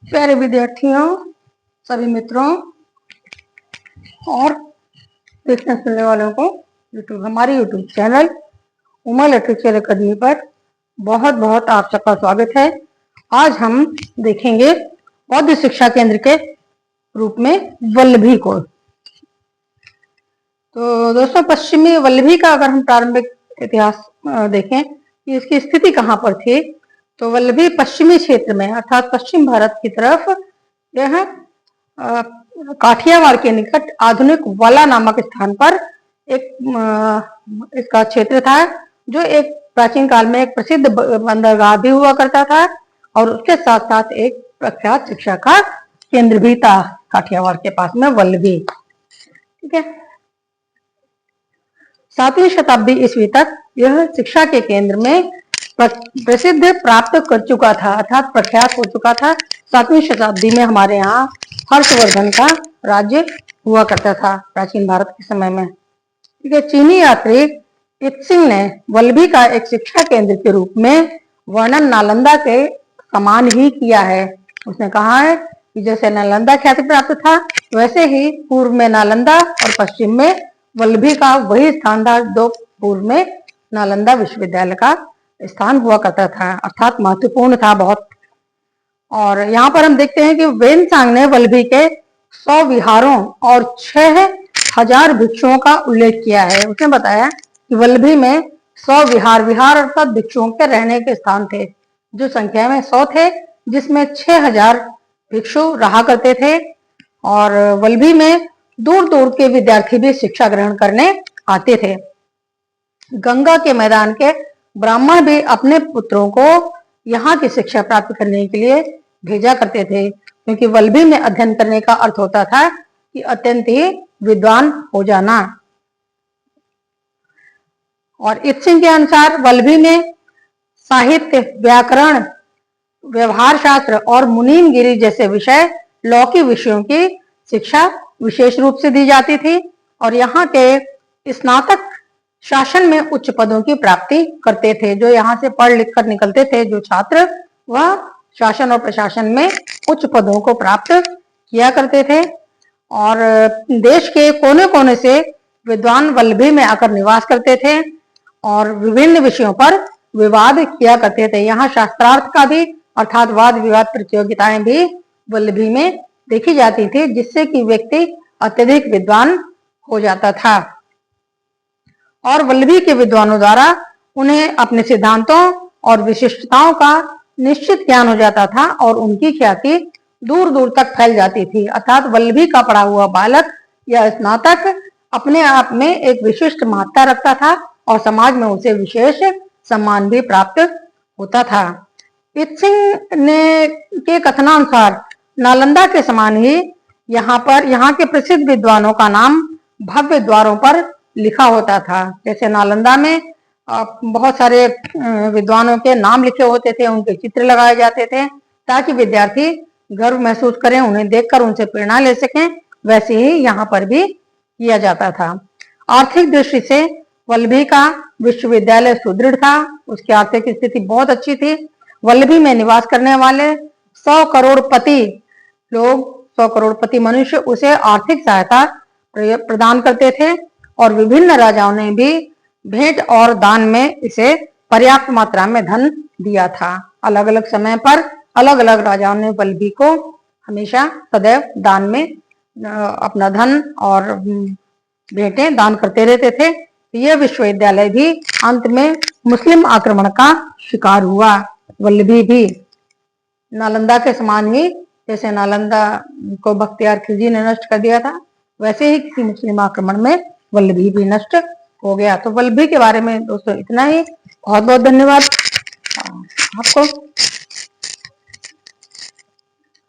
प्यारे विद्यार्थियों, सभी मित्रों और देखने सुनने वालों को हमारे YouTube channel Uma literature academy पर बहुत बहुत आप सबका स्वागत है। आज हम देखेंगे बौद्ध शिक्षा केंद्र के रूप में वल्लभी को। तो दोस्तों, पश्चिमी वल्लभी का अगर हम प्रारंभिक इतिहास देखें कि इसकी स्थिति कहाँ पर थी, तो वल्लभी पश्चिमी क्षेत्र में अर्थात पश्चिम भारत की तरफ यह काठियावाड़ के निकट आधुनिक वाला नामक स्थान पर एक इसका क्षेत्र था, जो एक प्राचीन काल में एक प्रसिद्ध बंदरगाह भी हुआ करता था और उसके साथ साथ एक प्रख्यात शिक्षा का केंद्र भी था काठियावाड़ के पास में वल्लभी। ठीक है, 7वीं शताब्दी ईस्वी तक यह शिक्षा के केंद्र में प्रसिद्ध प्राप्त कर चुका था अर्थात प्रख्यात हो चुका था। 7वीं शताब्दी में हमारे यहाँ हर्षवर्धन का राज्य हुआ करता था प्राचीन भारत के समय में। ठीक है, चीनी यात्री इत्सिंग ने वल्लभी का एक शिक्षा केंद्र के रूप में वर्णन नालंदा के समान ही किया है। उसने कहा है कि जैसे नालंदा ख्याति प्राप्त था, वैसे ही पूर्व में नालंदा और पश्चिम में वल्लभी का वही स्थान था जो पूर्व में नालंदा विश्वविद्यालय का स्थान हुआ करता था, अर्थात महत्वपूर्ण था बहुत। और यहाँ पर हम देखते हैं कि वेनसांग ने वल्लभी के 100 विहारों और 6000 भिक्षुओं का उल्लेख किया है। उसने बताया कि वल्लभी में 100 विहार अर्थात भिक्षुओं के रहने के स्थान थे, जो संख्या में 100 थे, जिसमें 6000 भिक्षु रहा करते थे। और वल्लभी में दूर दूर के विद्यार्थी भी शिक्षा ग्रहण करने आते थे। गंगा के मैदान के ब्राह्मण भी अपने पुत्रों को यहाँ की शिक्षा प्राप्त करने के लिए भेजा करते थे, क्योंकि वल्लभी में अध्ययन करने का अर्थ होता था कि अत्यंत ही विद्वान हो जाना। और इत्सिंग के अनुसार वल्लभी में साहित्य, व्याकरण, व्यवहार शास्त्र और मुनीमगिरी जैसे विषय लौकिक विषयों की शिक्षा विशेष रूप से दी जाती थी। और यहाँ के स्नातक शासन में उच्च पदों की प्राप्ति करते थे। जो यहाँ से पढ़ लिख कर निकलते थे जो छात्र, वह शासन और प्रशासन में उच्च पदों को प्राप्त किया करते थे। और देश के कोने कोने से विद्वान वल्लभी में आकर निवास करते थे और विभिन्न विषयों पर विवाद किया करते थे। यहाँ शास्त्रार्थ का भी अर्थात वाद विवाद प्रतियोगिताएं भी वल्लभी में देखी जाती थी, जिससे कि व्यक्ति अत्यधिक विद्वान हो जाता था। और वल्लभी के विद्वानों द्वारा उन्हें अपने सिद्धांतों और विशिष्टताओं का निश्चित ज्ञान हो जाता था और उनकी ख्याति दूर दूर तक फैल जाती थी। अर्थात वल्लभी का पढ़ा हुआ बालक या स्नातक अपने आप में एक विशिष्ट महत्ता रखता था और समाज में उसे विशेष सम्मान भी प्राप्त होता था। इत्सिंग ने के कथनानुसार नालंदा के समान ही यहाँ के प्रसिद्ध विद्वानों का नाम भव्य द्वारों पर लिखा होता था। जैसे नालंदा में बहुत सारे विद्वानों के नाम लिखे होते थे, उनके चित्र लगाए जाते थे, ताकि विद्यार्थी गर्व महसूस करें, उन्हें देखकर उनसे प्रेरणा ले सकें। वैसे ही यहाँ पर भी किया जाता था। आर्थिक दृष्टि से वल्लभी का विश्वविद्यालय सुदृढ़ था, उसकी आर्थिक स्थिति बहुत अच्छी थी। वल्लभी में निवास करने वाले 100 करोड़पति लोग, 100 करोड़पति मनुष्य उसे आर्थिक सहायता प्रदान करते थे और विभिन्न राजाओं ने भी भेंट और दान में इसे पर्याप्त मात्रा में धन दिया था। अलग अलग समय पर अलग अलग राजाओं ने वल्लभी को हमेशा सदैव दान में अपना धन और भेंटें दान करते रहते थे। यह विश्वविद्यालय भी अंत में मुस्लिम आक्रमण का शिकार हुआ। वल्लभी भी नालंदा के समान ही, जैसे नालंदा को बख्तियार खिलजी ने नष्ट कर दिया था, वैसे ही किसी मुस्लिम आक्रमण में वल्लभी भी नष्ट हो गया। तो वल्लभी के बारे में दोस्तों इतना ही। बहुत बहुत धन्यवाद आपको।